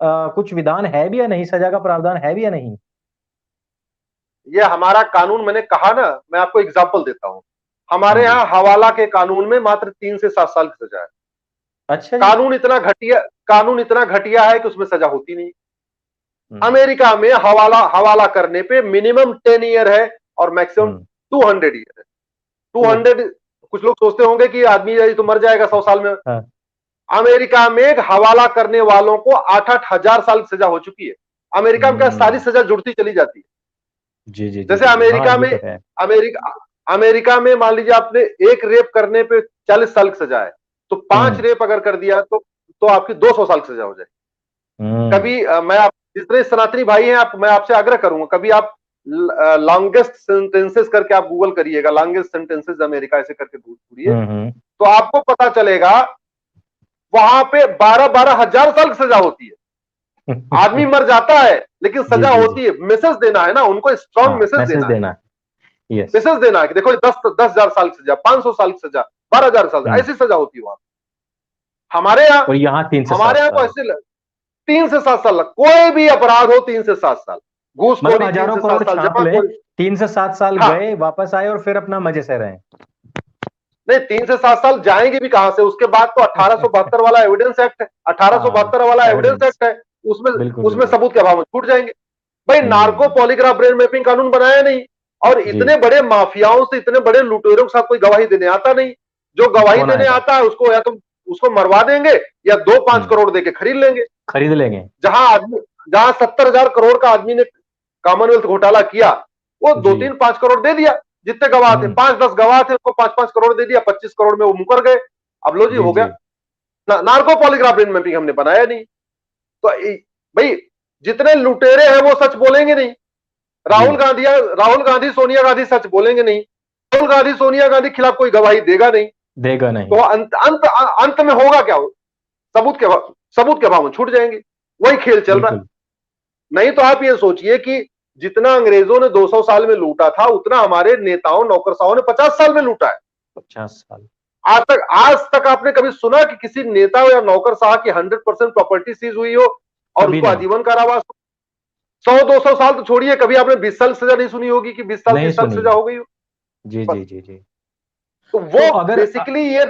कुछ विधान है भी या नहीं, सजा का प्रावधान है भी या नहीं? ये हमारा कानून, मैंने कहा ना, मैं आपको एग्जांपल देता हूं। हमारे हाँ जी। यहां हवाला के कानून में मात्र 3 से 7 साल की सजा है। अच्छा जी। कानून इतना घटिया है कि उसमें सजा होती नहीं। हम्म। अमेरिका में हवाला करने पे मिनिमम 10 ईयर है और मैक्सिमम हम्म। 200 ईयर है। ओ। 200, कुछ लोग सोचते होंगे कि आदमी तो मर जाएगा 100 साल में। हाँ। अमेरिका में हवाला करने वालों को 8-8 हजार साल की सजा हो चुकी है। अमेरिका में क्या सारी हम्म। सजा जुड़ती चली जाती है। जी, जी, जी, जैसे जी, जी, हाँ, अमेरिका ये में तो है। अमेरिका अमेरिका में मान लीजिए आपने एक रेप करने पे 40 साल की सजा है, तो 5 हम्म। रेप अगर कर दिया तो आपकी 200 साल की सजा हो जाएगी। हम्म। कभी मैं आप जितने सनातनी भाई हैं, आप, मैं आपसे आग्रह करूंगा, कभी आप लॉन्गेस्ट सेंटेंसेस करके आप गूगल करिएगा, लॉन्गेस्ट सेंटेंसेस अमेरिका ऐसे करके ढूंढिए, हम्म। तो आपको पता चलेगा वहां पे 12-12 हजार साल की सजा होती है। आदमी मर जाता है लेकिन जी, सजा जी, जी। होती है। मैसेज देना है ना उनको, स्ट्रॉन्ग हाँ, मैसेज मैसेज देना है। देना है। यस। मैसेज देना है कि देखो 10,000 साल की सजा, 500 साल की सजा, 12,000 साल, हम्म। ऐसी सजा होती है वहां। हमारे यहाँ और यहाँ 3 से 7 हमारे यहाँ तो साल ऐसे 3 से 7 साल, कोई भी अपराध हो 3 से 7 साल, मतलब घूसखोरी तीन हजारों से करोड़ सात साल छाप ले, जमाखोरी। 3 से 7 साल हाँ, गए, वापस आए और फिर अपना मजे से रहे। नहीं 3 से 7 साल जाएंगे भी कहां से? उसके बाद तो 1872 वाला एविडेंस एक्ट है, हाँ, 1872 वाला एविडेंस एविडेंस। एक्ट है। उसमें बिल्कुल, उसमें बिल्कुल। सबूत के अभाव में छूट जाएंगे। भाई नार्को हम्म। पॉलीग्राफ ब्रेन मैपिंग कानून बनाया नहीं, और जी। इतने बड़े माफियाओं से, इतने बड़े लुटेरों के साथ कोई गवाही देने आता नहीं। जो गवाही कौन देने आएगा? आता है उसको या तो उसको मरवा देंगे या 2-5 हम्म। करोड़ देके खरीद लेंगे। खरीद लेंगे। जहां आदमी जहां 70,000 करोड़ का आदमी ने कॉमनवेल्थ घोटाला किया, वो दो जी। तीन 5 करोड़ दे दिया। जितने गवाह थे, हम्म। 5-10 गवाह थे, उसको 5-5 करोड़ दे दिया, 25 करोड़ में वो मुकर गए। अब लो जी, जी, हो गया। जी। नार्को पॉलीग्राफ ब्रेन मैपिंग हमने बनाया नहीं। तो भाई जितने लुटेरे हैं वो सच बोलेंगे नहीं। जी। राहुल गांधी सोनिया गांधी सच बोलेंगे नहीं। राहुल गांधी सोनिया गांधी के खिलाफ कोई गवाही देगा नहीं। देगा तो नहीं। अंत में होगा क्या? सबूत के अभाव में छूट जाएंगे। वही खेल चल रहा है। बिल्कुल। नहीं तो आप ये सोचिए कि जितना अंग्रेजों ने 200 साल में लूटा था, उतना हमारे नेताओं नौकरशाहों ने 50 साल में लूटा है। 50 साल। आज तक आपने कभी सुना कि किसी नेता या नौकरशाह की 100% प्रॉपर्टी सीज हुई हो और कभी उसको नहीं, आजीवन कारावास। 100-200 साल तो छोड़िए, कभी आपने 20 साल सजा नहीं सुनी होगी कि 20 साल नहीं 30 साल सुनी। सजा हो गई हो। जी बस। जी जी जी। तो तो वो अगर बेसिकली ये।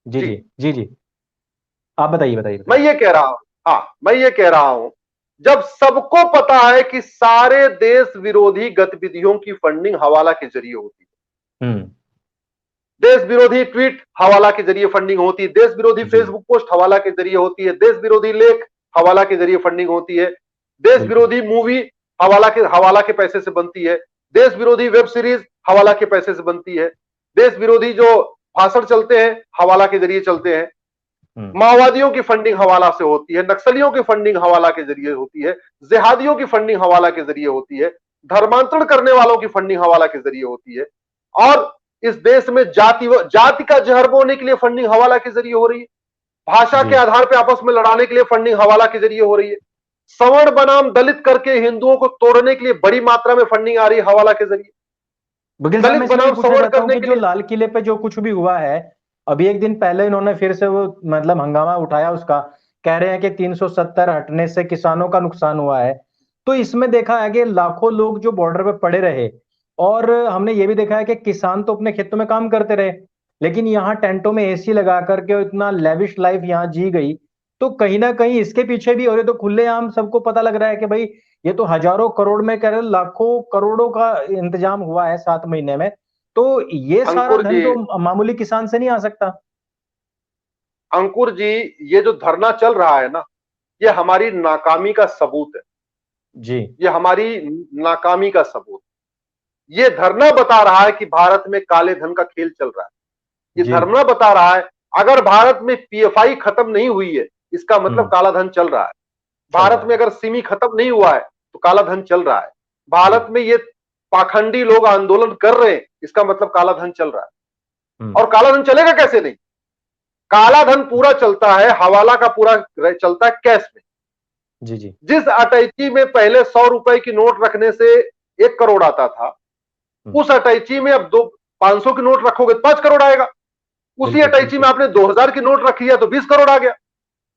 जी जी। जी जी जी, आप बताइए बताइए मैं बताइए। ये कह रहा हूं, हाँ मैं ये कह रहा हूं, जब सबको पता है कि सारे देश विरोधी गतिविधियों की फंडिंग हवाला के जरिए होती है, हम्म। देश विरोधी ट्वीट हवाला के जरिए फंडिंग होती है, देश विरोधी जी। फेसबुक पोस्ट हवाला के जरिए होती है, देश विरोधी लेख हवाला के जरिए फंडिंग होती है, देश बिल्कुल। विरोधी मूवी हवाला के पैसे से बनती है, देश विरोधी वेब सीरीज हवाला के पैसे से बनती है, देश विरोधी जो भाषण चलते हैं हवाला के जरिए चलते हैं, हम्म। माओवादियों की फंडिंग हवाला से होती है, नक्सलियों की फंडिंग हवाला के जरिए होती है, जिहादियों की फंडिंग हवाला के जरिए होती है, धर्मांतरण करने वालों की फंडिंग हवाला के जरिए होती है, और इस देश में जाति का जहर बोने के लिए फंडिंग हवाला के जरिए हो रही है, भाषा जी। के आधार पर आपस में लड़ाने के लिए फंडिंग हवाला के जरिए हो रही है, सवर्ण बनाम दलित करके हिंदुओं को तोड़ने के लिए बड़ी मात्रा में फंडिंग आ रही है हवाला के जरिए, वकील साहब, दलित मैं इसमें ये बनाम पूछना सवर्ण चाहता हूँ करने कि के जो लिए। लाल किले पे जो कुछ भी हुआ है, अभी एक दिन पहले इन्होंने फिर से वो मतलब हंगामा उठाया उसका, कह रहे हैं कि 370 हटने से किसानों का नुकसान हुआ है। तो इसमें देखा है कि लाखों लोग जो बॉर्डर पे पड़े रहे, और हमने ये भी देखा है कि किसान तो अपने खेतों में काम करते रहे, लेकिन यहाँ टेंटों में एसी लगा करके इतना लेविश लाइफ यहाँ जी गई। तो कहीं ना कहीं इसके पीछे भी, और ये तो खुलेआम सबको पता लग रहा है कि भाई ये तो हजारों करोड़ में कह रहे लाखों करोड़ों का इंतजाम हुआ है 7 महीने में। तो ये सारा अंकुर धन जी, तो मामूली किसान से नहीं आ सकता। अंकुर जी, ये जो धरना चल रहा है ना, ये हमारी नाकामी का सबूत है, जी ये हमारी नाकामी का सबूत। ये धरना बता रहा है कि भारत में काले धन का खेल चल रहा है। ये जी। धरना बता रहा है, अगर भारत में पीएफआई खत्म नहीं हुई है, इसका मतलब हम्म। काला धन चल रहा है। चल भारत रहा में है। अगर सिमी खत्म नहीं हुआ है तो काला धन चल रहा है। जी। भारत में ये पाखंडी लोग आंदोलन कर रहे हैं, इसका मतलब काला धन चल रहा है। हम्म। और काला धन चलेगा कैसे नहीं? काला धन पूरा चलता है, हवाला का पूरा चलता है कैश में। जी जी। जिस अटैची में पहले 100 रुपए की नोट रखने से 1 करोड़ आता था, हम्म। उस अटैची में अब 500 की नोट रखोगे तो 5 करोड़ आएगा। उसी बिल्कुल अटैची में बिल्कुल आपने 2000 की नोट रखी है तो 20 करोड़ आ गया।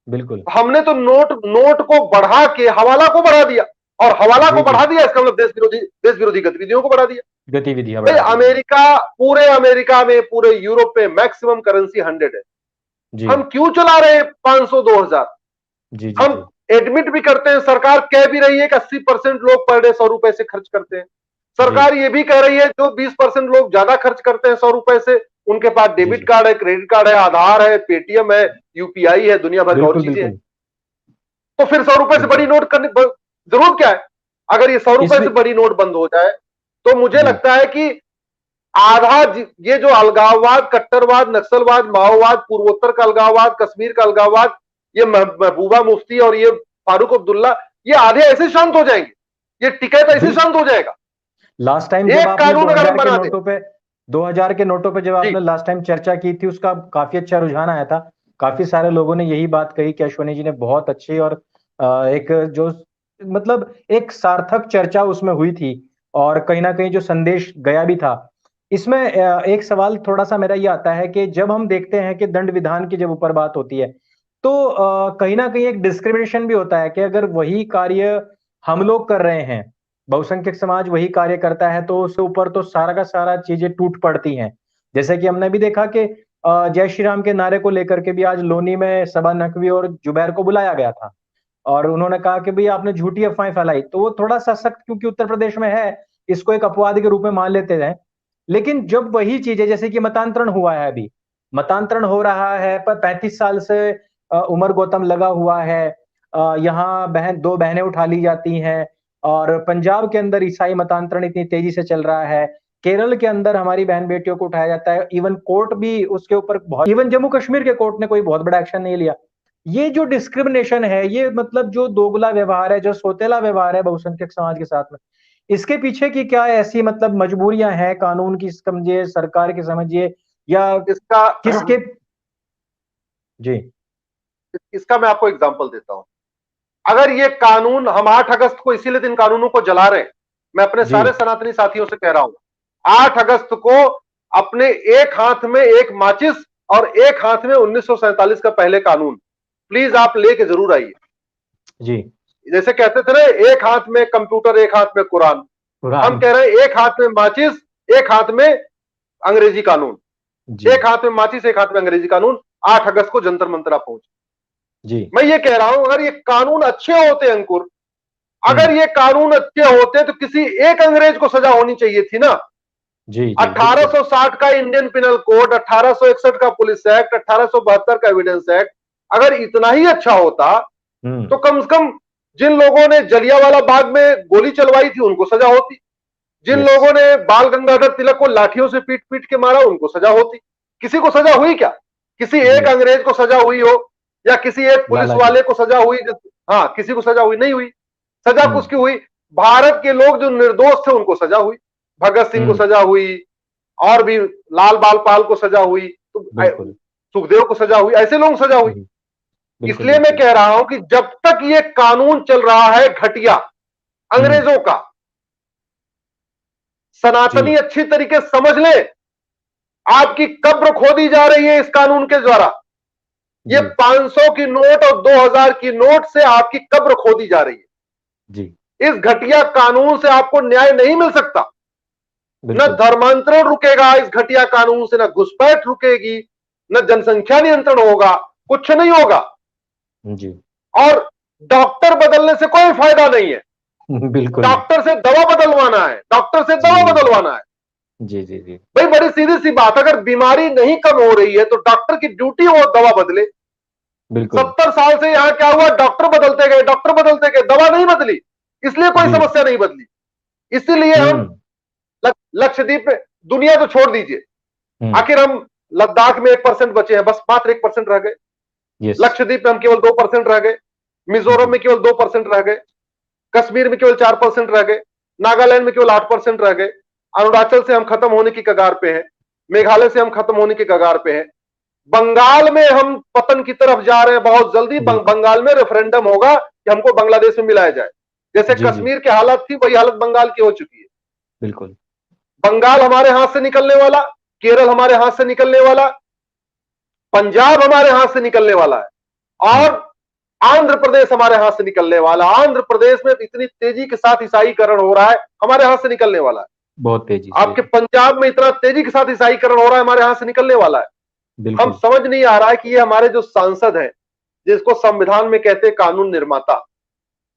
बिल्कुल। हमने तो नोट को बढ़ा के हवाला को बढ़ा दिया, और हवाला को जी जी। बढ़ा दिया इसका मतलब देश विरोधी गतिविधियों को बढ़ा दिया। गतिविधियां भाई बढ़ा दी हमने। अमेरिका में, पूरे यूरोप में मैक्सिमम करेंसी 100 है। जी हम क्यों चला रहे हैं 500-2000? जी जी हम जी एडमिट भी करते हैं, सरकार कह भी रही है कि 80% लोग पर डे 100 रुपए से खर्च करते हैं। जी सरकार ये भी कह रही है जो 20% लोग ज्यादा खर्च करते हैं 100 रुपए से, उनके पास जी डेबिट जी। कार्ड है, क्रेडिट कार्ड है, आधार है, पेटीएम है, यूपीआई है, दुनिया भर की और बिल्कुल चीजें हैं। बिल्कुल तो फिर 100 रुपए से बड़ी बिल्कुल। नोट करने जरूरत क्या है? अगर ये 100 रुपए इसमें से बड़ी नोट बंद हो जाए तो मुझे जी लगता है कि ये जो अलगाववाद, कट्टरवाद, नक्सलवाद, माओवाद, पूर्वोत्तर का अलगाववाद, कश्मीर का अलगाववाद, ये महबूबा मुफ्ती और ये फारूक अब्दुल्ला, ये आधे ऐसे शांत हो जाएंगे, ये टिकैत ऐसे बिल शांत हो जाएगा। लास्ट टाइम जब एक आपने कानून अगर हम 2000 के बना दें। नोटों पे 2000 के नोटों पे जब जी। आपने लास्ट टाइम चर्चा की थी, उसका काफी अच्छा रुझान आया था। काफी सारे लोगों ने यही बात कही कि अश्वनी जी ने बहुत अच्छी और एक जो मतलब एक सार्थक चर्चा उसमें हुई थी, और कहीं ना कहीं जो संदेश गया भी था। इसमें एक सवाल थोड़ा सा मेरा ये आता है कि जब हम देखते हैं कि दंड विधान की जब ऊपर बात होती है, तो कहीं ना कहीं एक डिस्क्रिमिनेशन भी होता है कि अगर वही कार्य हम लोग कर रहे हैं, बहुसंख्यक समाज वही कार्य करता है, तो उसके ऊपर तो सारा का सारा चीजें टूट पड़ती हैं। जैसे कि हमने भी देखा कि जय श्री राम के नारे को लेकर के भी आज लोनी में सबा नकवी और जुबैर को बुलाया गया था, और उन्होंने कहा कि भाई आपने झूठी अफवाहें फैलाई। तो वो थोड़ा सा सख्त, क्योंकि उत्तर प्रदेश में है, इसको एक अपवाद के रूप में मान लेते हैं। लेकिन जब वही चीजें, जैसे कि मतांतरण हुआ है, अभी मतांतरण हो रहा है, पर 35 साल से उमर गौतम लगा हुआ है, यहाँ दो बहनें उठा ली जाती हैं, और पंजाब के अंदर ईसाई मतांतरण इतनी तेजी से चल रहा है, केरल के अंदर हमारी बहन बेटियों को उठाया जाता है, इवन कोर्ट भी उसके ऊपर बहुत, इवन जम्मू कश्मीर के कोर्ट ने कोई बहुत बड़ा एक्शन नहीं लिया। ये जो डिस्क्रिमिनेशन है, ये मतलब जो दोगला व्यवहार है, जो सोतेला व्यवहार है बहुसंख्यक समाज के साथ में, इसके पीछे की क्या ऐसी मतलब मजबूरियां हैं, कानून की समझिए, सरकार की समझिए, या इसका किसके। जी इसका मैं आपको एग्जांपल देता हूं। अगर ये कानून, हम 8 अगस्त को इसीलिए इन कानूनों को जला रहे हैं, मैं अपने जी सारे सनातनी साथियों से कह रहा हूं, 8 अगस्त को अपने एक हाथ में एक माचिस और एक हाथ में 1947 का पहले कानून प्लीज आप लेके जरूर आइए। जी। जैसे कहते थे ना, एक हाथ में कंप्यूटर एक हाथ में कुरान। हम कुरान। कह रहे हैं एक हाथ में माचिस एक हाथ में अंग्रेजी कानून। जी। एक हाथ में माचिस एक हाथ में अंग्रेजी कानून। 8 अगस्त को जंतर मंतरा पहुंच। जी। मैं ये कह रहा हूं, अगर ये कानून अच्छे होते अंकुर, अगर हम्म। ये कानून अच्छे होते तो किसी एक अंग्रेज को सजा होनी चाहिए थी ना। जी जी बिल्कुल। 1860 का इंडियन पिनल कोड, 1861 का पुलिस एक्ट, 1872 का एविडेंस एक्ट अगर इतना ही अच्छा होता हम्म। तो कम से कम जिन लोगों ने जलियांवाला बाग में गोली चलवाई थी उनको सजा होती। जिन यस। लोगों ने बाल गंगाधर तिलक को लाठियों से पीट पीट के मारा उनको सजा होती। किसी को सजा हुई क्या? किसी एक जी। अंग्रेज को सजा हुई हो या किसी एक पुलिस लाला जी। वाले को सजा हुई? हाँ, किसी को सजा हुई नहीं हुई। सजा हम्म। किसकी हुई? भारत के लोग जो निर्दोष थे उनको सजा हुई। भगत सिंह को हम्म। सजा हुई, और भी लाल बाल पाल को सजा हुई, तो बिल्कुल। सुखदेव को सजा हुई, ऐसे लोगों को सजा हुई। हम्म, बिल्कुल इसलिए मैं बिल्कुल। कह रहा हूं कि जब तक ये कानून चल रहा है घटिया हम्म। अंग्रेजों का, सनातनी जी अच्छी तरीके से समझ ले, आपकी कब्र खोदी जा रही है इस कानून के द्वारा। ये जी 500 की नोट और 2000 की नोट से आपकी कब्र खोदी जा रही है। जी इस घटिया कानून से आपको न्याय नहीं मिल सकता। न बिल्कुल। धर्मांतरण रुकेगा इस घटिया कानून से, न घुसपैठ रुकेगी, न जनसंख्या नियंत्रण होगा, कुछ नहीं होगा। जी। और डॉक्टर बदलने से कोई फायदा नहीं है। बिल्कुल। डॉक्टर से दवा बदलवाना है, डॉक्टर से दवा जी बदलवाना है। जी जी जी भाई बड़ी सीधी सी बात, अगर बीमारी नहीं कम हो रही है तो डॉक्टर की ड्यूटी हो दवा बदले। बिल्कुल। 70 साल से यहां क्या हुआ? डॉक्टर बदलते गए, डॉक्टर बदलते गए, दवा नहीं बदली, इसलिए कोई जी। समस्या नहीं बदली। इसीलिए हम हम्म। लक्षद्वीप में, दुनिया तो छोड़ दीजिए, हम्म। आखिर हम लद्दाख में 1% बचे हैं, बस मात्र 1% रह गए। यस। लक्षद्वीप में हम केवल 2% रह गए। मिजोरम जी में केवल 2% रह गए। कश्मीर में केवल 4% रह गए। नागालैंड में केवल 8% रह गए। अरुणाचल से हम खत्म होने की कगार पे हैं। मेघालय से हम खत्म होने की कगार पे हैं। बंगाल में हम पतन की तरफ जा रहे हैं। बहुत जल्दी बिल्कुल। बंगाल में रेफरेंडम होगा कि हमको बांग्लादेश में मिलाया जाए। जैसे जी जी कश्मीर की हालत थी वही हालत बंगाल की हो चुकी है। बिल्कुल। बंगाल हमारे हाथ से निकलने वाला, केरल हमारे हाथ से निकलने वाला, पंजाब हमारे हाथ से निकलने वाला है, हम्म। और आंध्र प्रदेश हमारे हाथ से निकलने वाला। आंध्र प्रदेश में इतनी तेजी के साथ ईसाईकरण हो रहा है, हमारे हाथ से निकलने वाला है। बहुत तेजी से। आपके पंजाब में इतना तेजी के साथ ईसाईकरण हो रहा है, हमारे हाथ से निकलने वाला है। हम बिल्कुल। समझ नहीं आ रहा है कि ये हमारे जो सांसद हैं, जिसको संविधान में कहते हैं कानून निर्माता,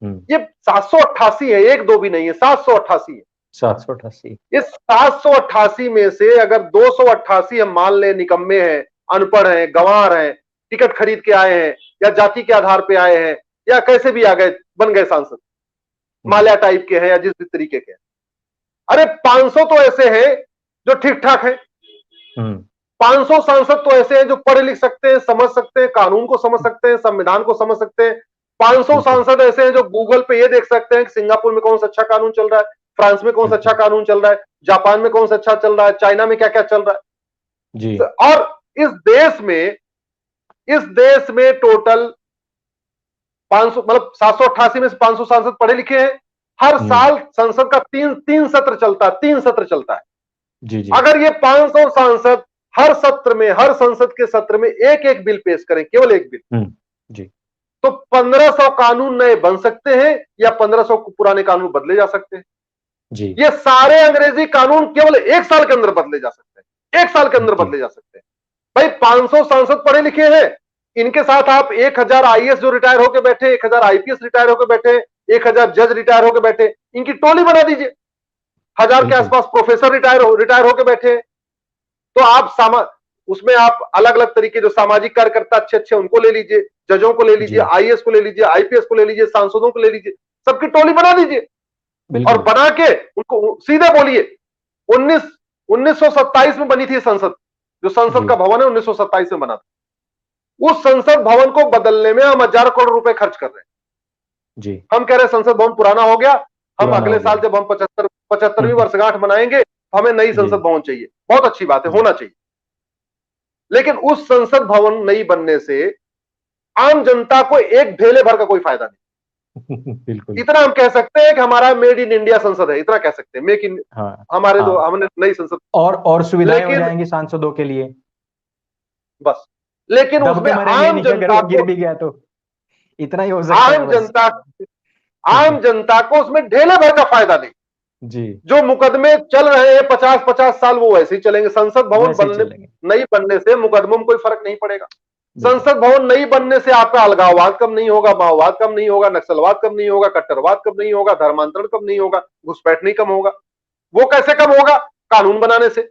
हम्म। ये 788 है, एक दो भी नहीं है, 788 है। 788। इस 788 में से अगर 288 हम मान लें निकम्मे हैं, अनपढ़ हैं, गंवार हैं, टिकट खरीद के आए हैं, या जाति के आधार पे आए हैं, या कैसे भी आ गए बन गए सांसद, जी। माल्या टाइप के हैं या जिस भी तरीके के हैं, अरे 500 तो ऐसे हैं जो ठीक ठाक हैं। हम्म। 500 सांसद तो ऐसे हैं जो पढ़ लिख सकते हैं, समझ सकते हैं, कानून को समझ सकते हैं, संविधान को समझ सकते हैं। 500 बिल्कुल सांसद ऐसे हैं जो गूगल पे ये देख सकते हैं कि सिंगापुर में कौन सा अच्छा कानून चल रहा है, फ्रांस में कौन सा अच्छा बिल्कुल। कानून चल रहा है, जापान में कौन सा अच्छा चल रहा है, चाइना में क्या क्या चल रहा है। जी। और इस देश में टोटल 500, मतलब 788 में से 500 सांसद पढ़े लिखे हैं। हर हम्म। साल संसद का तीन तीन सत्र चलता है, 3 सत्र चलता है। जी जी अगर ये 500 सांसद हर सत्र में, हर संसद के सत्र में एक एक बिल पेश करें, केवल एक बिल, जी तो 1500 कानून नए बन सकते हैं, या 1500 पुराने कानून बदले जा सकते हैं। जी ये सारे अंग्रेजी कानून केवल एक साल के अंदर बदले जा सकते हैं, एक साल के अंदर जी बदले जा सकते हैं। भाई 500 सांसद पढ़े लिखे हैं, इनके साथ आप 1000 आईएएस जो रिटायर होकर बैठे, 1000 आईपीएस रिटायर होकर बैठे, 1000 जज रिटायर होकर बैठे, इनकी टोली बना दीजिए। 1000 के बिल्कुल। आसपास प्रोफेसर रिटायर होकर बैठे हैं। तो आप उसमें आप अलग अलग तरीके जो सामाजिक कार्यकर्ता अच्छे अच्छे उनको ले लीजिए, जजों को ले लीजिए, जी आईएएस को ले लीजिए, आईपीएस को ले लीजिए, सांसदों को ले लीजिए, सबकी टोली बना दीजिए। और बिल्कुल। बना के उनको सीधे बोलिए, 1927 में बनी थी संसद, जो संसद जी का भवन है 1927 में बना था। उस संसद भवन को बदलने में हम 1000 करोड़ रुपए खर्च कर रहे हैं। जी हम कह रहे हैं संसद भवन पुराना हो गया, हम पुराना अगले हो साल गया। जब हम 75वीं वर्षगांठ मनाएंगे तो हमें नई जी संसद भवन चाहिए। बहुत अच्छी बात है, जी होना चाहिए। लेकिन उस संसद भवन नहीं बनने से आम जनता को एक ढेले भर का कोई फायदा नहीं। बिल्कुल। इतना हम कह सकते हैं कि हमारा मेड इन इंडिया संसद है, इतना कह सकते हैं, मेक इन, हाँ हमारे जो हाँ। हमने नई संसद। और सुविधाएं हो लेकिन जाएंगी सांसदों के लिए। बस, लेकिन दब के उसमें मरेंगे आम नहीं अगर जनता वो गिर को, भी गया तो। इतना ही हो सकता है आम बस। जनता, आम जनता को उसमें ढेले भर का फायदा नहीं। जी। जो मुकदमे चल रहे हैं 50-50 साल, वो वैसे ही चलेंगे। संसद भवन वैसे ही बनने, चलेंगे। नहीं बनने से मुकदमों में कोई फर्क नहीं पड़ेगा। बिल्कुल। संसद भवन नहीं बनने से आपका अलगाववाद कम नहीं होगा, माओवाद कम नहीं होगा, नक्सलवाद कम नहीं होगा, कट्टरवाद कम नहीं होगा, धर्मांतरण कम नहीं होगा, घुसपैठ नहीं कम होगा। वो कैसे कम होगा? कानून बनाने से।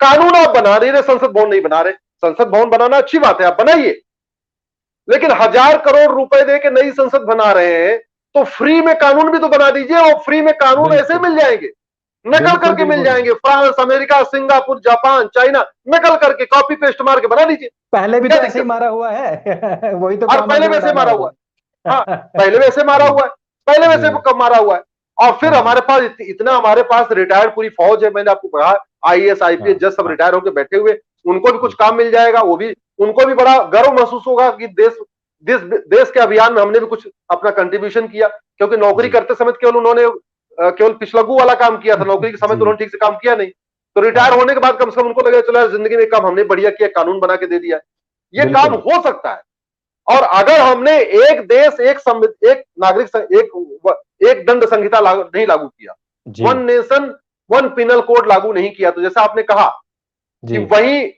कानून आप बना नहीं रहे, संसद भवन नहीं बना रहे। संसद भवन बनाना अच्छी बात है, आप बनाइए, लेकिन 1,000 करोड़ रुपए दे के नई संसद बना रहे हैं, तो फ्री में कानून भी तो बना दीजिए। और फ्री में कानून ऐसे बिल्कुल मिल जाएंगे, नकल बिल्कुल। करके मिल बिल्कुल जाएंगे। France, America, Singapore, Japan, China, नकल करके कॉपी पेस्ट मार के बना लीजिए। पहले भी क्या तो ऐसे ही दिक्कत है? मारा हुआ है। वही तो और काम पहले आगे वैसे बढ़ाना मारा है हुआ तो। है। हाँ, पहले वैसे मारा जी। हुआ है, पहले जी। वैसे कब मारा हुआ है। और फिर हाँ जी। हमारे पास इतना, हमारे पास रिटायर्ड पूरी फौज है। मैंने आपको कहा, आईएएस, हाँ आईपीएस जज सब हाँ। रिटायर होकर बैठे हुए, उनको भी कुछ बिल्कुल। काम मिल जाएगा। वो भी, उनको भी बड़ा गर्व महसूस होगा कि देश देश देश के अभियान में हमने भी कुछ अपना कंट्रीब्यूशन किया। क्योंकि नौकरी जी। करते समय केवल उन्होंने केवल पिछलग्गू वाला काम किया था, नौकरी के समय तो जी। उन्होंने ठीक से काम किया नहीं। तो रिटायर हाँ। होने के बाद कम से कम उनको लगे, चलो यार जिंदगी में काम हमने बढ़िया किया, कानून बना के दे दिया। ये काम बिल्कुल। हो सकता है। और अगर हमने एक देश, एक नागरिक एक दंड संहिता नहीं लागू किया, जी। One nation one penal code लागू नहीं किया, तो जैसा आपने कहा कि जी। वहीं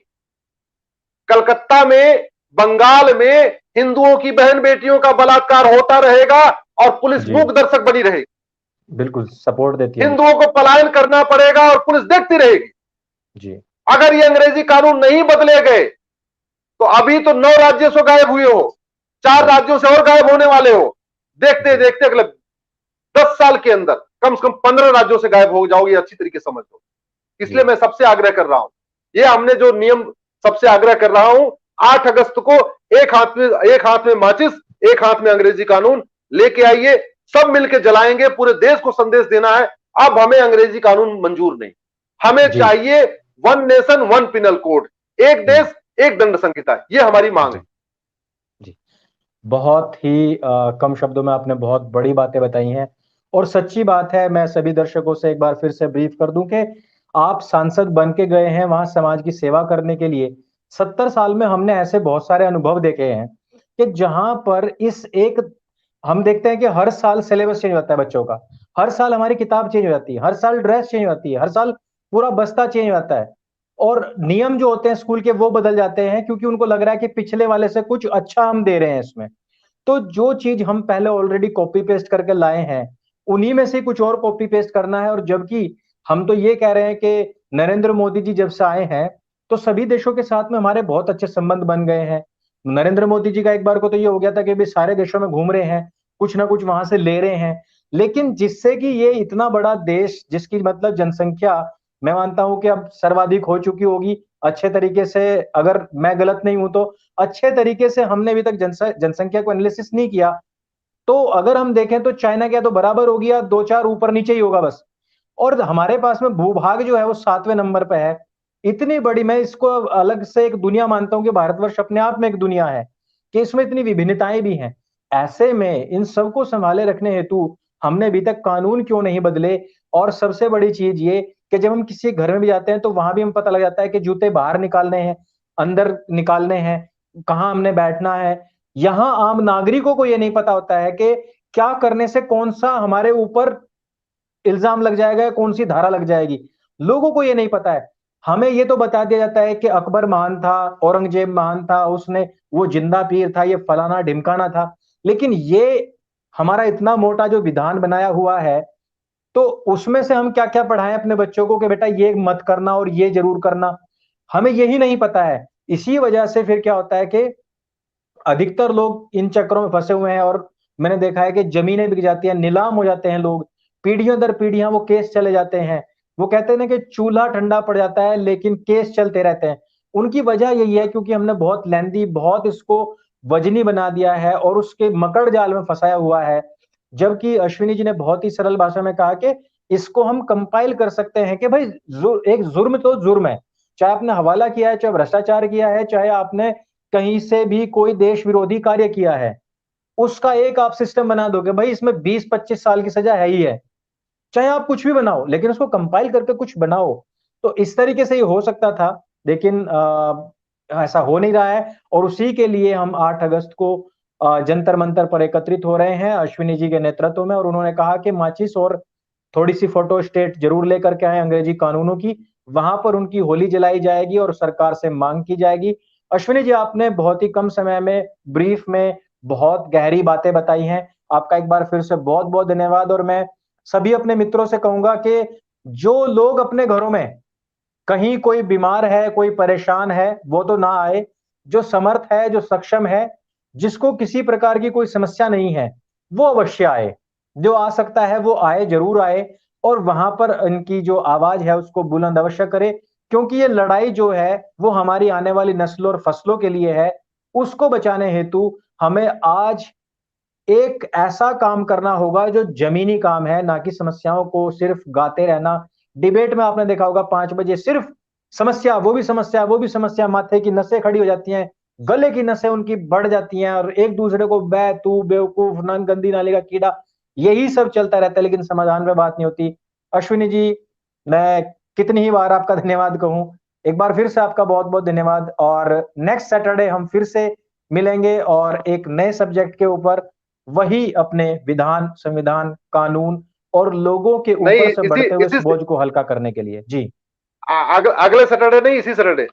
कलकत्ता में, बंगाल में हिंदुओं की बहन बेटियों का बलात्कार होता रहेगा और पुलिस जी। मूक दर्शक बनी रहेगी। बिल्कुल सपोर्ट देती है उनको। हिंदुओं को पलायन करना पड़ेगा और पुलिस देखती रहेगी। जी। अगर ये अंग्रेजी कानून नहीं बदले गए, तो अभी तो 9 राज्यों से गायब हुए हो, 4 राज्यों से और गायब होने वाले हो। देखते जी। देखते अगले 10 साल के अंदर कम से कम 15 राज्यों से गायब हो जाओगे, अच्छी तरीके से समझ लो। इसलिए जी। मैं सबसे आग्रह कर रहा हूं, ये हमने जो नियम, सबसे आग्रह कर रहा हूं, 8 अगस्त को एक हाथ में माचिस, एक हाथ में अंग्रेजी कानून लेके आइए। सब मिलकर जलाएंगे, पूरे देश को संदेश देना है, अब हमें अंग्रेजी कानून मंजूर नहीं, हमें जी। चाहिए one nation one penal code, एक हम्म। देश एक दंड संहिता। ये हमारी मांग है। जी। जी। बहुत ही कम शब्दों में आपने बहुत बड़ी बातें बताई हैं। और सच्ची बात है, मैं सभी दर्शकों से एक बार फिर से ब्रीफ कर दूं कि आप सांसद बन के गए हैं वहां समाज की सेवा करने के लिए। 70 साल में हमने ऐसे बहुत सारे अनुभव देखे हैं कि जहां पर इस एक, हम देखते हैं कि हर साल सिलेबस चेंज होता है बच्चों का, हर साल हमारी किताब चेंज हो जाती है, हर साल ड्रेस चेंज होती है, हर साल पूरा बस्ता चेंज हो जाता है। और नियम जो होते हैं स्कूल के वो बदल जाते हैं, क्योंकि उनको लग रहा है कि पिछले वाले से कुछ अच्छा हम दे रहे हैं इसमें। तो जो चीज हम पहले ऑलरेडी कॉपी पेस्ट करके लाए हैं, उन्हीं में से कुछ और कॉपी पेस्ट करना है। और जबकि हम तो ये कह रहे हैं कि नरेंद्र मोदी जी जब से आए हैं, तो सभी देशों के साथ में हमारे बहुत अच्छे संबंध बन गए हैं। नरेंद्र मोदी जी का एक बार को तो ये हो गया था कि भी सारे देशों में घूम रहे हैं, कुछ ना कुछ वहां से ले रहे हैं। लेकिन जिससे कि ये इतना बड़ा देश, जिसकी मतलब जनसंख्या मैं मानता हूं कि अब सर्वाधिक हो चुकी होगी अच्छे तरीके से, अगर मैं गलत नहीं हूं तो अच्छे तरीके से हमने अभी तक जनसंख्या को एनालिसिस नहीं किया। तो अगर हम देखें तो चाइना क्या तो बराबर हो गया, दो चार ऊपर नीचे ही होगा बस। और हमारे पास में भूभाग जो है वो 7वें नंबर पे है। इतनी बड़ी, मैं इसको अलग से एक दुनिया मानता हूं कि भारतवर्ष अपने आप में एक दुनिया है, कि इसमें इतनी विभिन्नताएं भी हैं। ऐसे में इन सबको संभाले रखने हेतु हमने अभी तक कानून क्यों नहीं बदले। और सबसे बड़ी चीज ये कि जब हम किसी घर में भी जाते हैं तो वहां भी हमें पता लग जाता है कि जूते बाहर निकालने हैं, अंदर निकालने हैं, कहाँ हमने बैठना है। यहां आम नागरिकों को यह नहीं पता होता है कि क्या करने से कौन सा हमारे ऊपर इल्जाम लग जाएगा, कौन सी धारा लग जाएगी। लोगों को ये नहीं पता है। हमें ये तो बता दिया जाता है कि अकबर महान था, औरंगजेब महान था, उसने वो जिंदा पीर था, ये फलाना ढिमकाना था। लेकिन ये हमारा इतना मोटा जो विधान बनाया हुआ है, तो उसमें से हम क्या क्या पढ़ाएं अपने बच्चों को कि बेटा ये मत करना और ये जरूर करना। हमें यही नहीं पता है। इसी वजह से फिर क्या होता है कि अधिकतर लोग इन चक्करों में फंसे हुए हैं। और मैंने देखा है कि जमीनें बिक जाती हैं, नीलाम हो जाते हैं लोग, पीढ़ियों दर पीढ़ियां वो केस चले जाते हैं। वो कहते हैं ना कि चूल्हा ठंडा पड़ जाता है लेकिन केस चलते रहते हैं। उनकी वजह यही है क्योंकि हमने बहुत लेंदी, बहुत इसको वजनी बना दिया है और उसके मकड़ जाल में फंसाया हुआ है। जबकि अश्विनी जी ने बहुत ही सरल भाषा में कहा कि इसको हम कंपाइल कर सकते हैं कि भाई एक जुर्म तो जुर्म है, चाहे आपने हवाला किया है, चाहे भ्रष्टाचार किया है, चाहे आपने कहीं से भी कोई देश विरोधी कार्य किया है, उसका एक आप सिस्टम बना दोगे भाई इसमें 20-25 साल की सजा है ही है। चाहे आप कुछ भी बनाओ लेकिन उसको कंपाइल करके कुछ बनाओ। तो इस तरीके से ये हो सकता था, लेकिन ऐसा हो नहीं रहा है। और उसी के लिए हम 8 अगस्त को जंतर मंतर पर एकत्रित हो रहे हैं अश्विनी जी के नेतृत्व में, और उन्होंने कहा कि माचिस और थोड़ी सी फोटो स्टेट जरूर लेकर के आए अंग्रेजी कानूनों की, वहां पर उनकी होली जलाई जाएगी और सरकार से मांग की जाएगी। अश्विनी जी, आपने बहुत ही कम समय में, ब्रीफ में बहुत गहरी बातें बताई हैं। आपका एक बार फिर से बहुत बहुत धन्यवाद। और मैं सभी अपने मित्रों से कहूंगा कि जो लोग अपने घरों में, कहीं कोई बीमार है, कोई परेशान है, वो तो ना आए। जो समर्थ है, जो सक्षम है, जिसको किसी प्रकार की कोई समस्या नहीं है, वो अवश्य आए। जो आ सकता है वो आए, जरूर आए, और वहां पर इनकी जो आवाज है उसको बुलंद अवश्य करे, क्योंकि ये लड़ाई जो है वो हमारी आने वाली नस्लों और फसलों के लिए है। उसको बचाने हेतु हमें आज एक ऐसा काम करना होगा जो जमीनी काम है, ना कि समस्याओं को सिर्फ गाते रहना। डिबेट में आपने देखा होगा 5 बजे सिर्फ समस्या, वो भी समस्या, वो भी समस्या, माथे की नसें खड़ी हो जाती हैं, गले की नसें उनकी बढ़ जाती हैं, और एक दूसरे को बे तू बेवकूफ, नन गंदी नाली का कीड़ा, यही सब चलता रहता है, लेकिन समाधान पे बात नहीं होती। अश्विनी जी, मैं कितनी ही बार आपका धन्यवाद कहूं। एक बार फिर से आपका बहुत बहुत धन्यवाद, और नेक्स्ट सैटरडे हम फिर से मिलेंगे और एक नए सब्जेक्ट के ऊपर, वही अपने विधान, संविधान, कानून और लोगों के ऊपर नहीं, से इसी बढ़ते हुए इस इसी बोझ को हल्का करने के लिए। जी। अगले सैटरडे नहीं, इसी सैटरडे।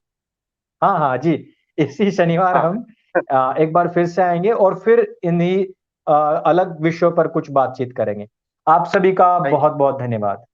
हाँ, हाँ जी। इसी शनिवार हाँ। हम एक बार फिर से आएँगे और फिर इन्हीं अलग विषयों पर कुछ बातचीत करेंगे। आप सभी का थैंक बहुत-बहुत धन्यवाद।